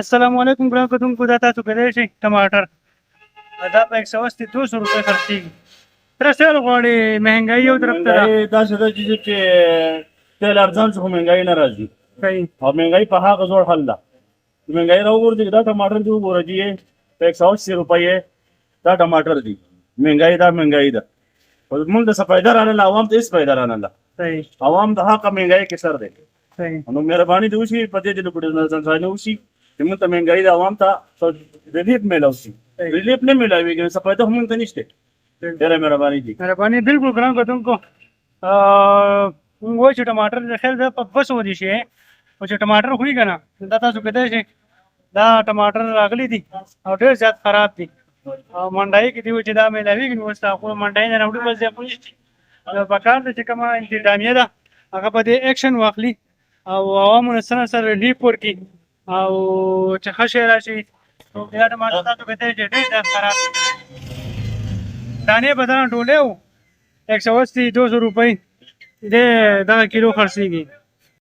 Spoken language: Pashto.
अस्सलाम वालेकुम ग्राहक तुमको दाता तो कदे شي टमाटर دا په 180 روپے خرڅيږي تر څو غوړي مهنګي یو طرف ته مهنګي دا څه ده چې تیل ارزان شو مهنګي نه راځي صحیح او مهنګي په هغه زور حل ده مهنګي راوګورځي دا ټماټر دی وګورځي په 180 روپے دا ټماټر دی مهنګي ده او موږ د سپایدار نه عوام ته اس سپایدار نه صحیح عوام د حق مهنګي کې سر دی صحیح نو مهرباني دی وشي په دې د کوډ نه ځنځانه وشي چې موږ ته مهنګي د عوام ته ریلیف ملوي ریلیف نه ملوي سپایدار هم ته نشته ډېره مهرباني دي مهرباني بالکل ګران کوم کو वो टमाटर देखिए बस हो दिशे वो टमाटर हुई का ना दाता सु कहते हैं दा टमाटर अगली थी और ढेर ज्यादा खराब थी और मंडाई की थी वो चिदा में लगी कि वो आपको मंडाई ने राउंड बस पुलिस थी बकार से कमा इंतजामिया दा अगर बदे एक्शन वाकली और आवाम ने सर रिलीफ पर की और चखशे राशि तो या टमाटर दा तो कहते हैं ढेर ज्यादा खराब दाने बदला डोले 180 200 रुपए दे 10 किलो खर्चेगी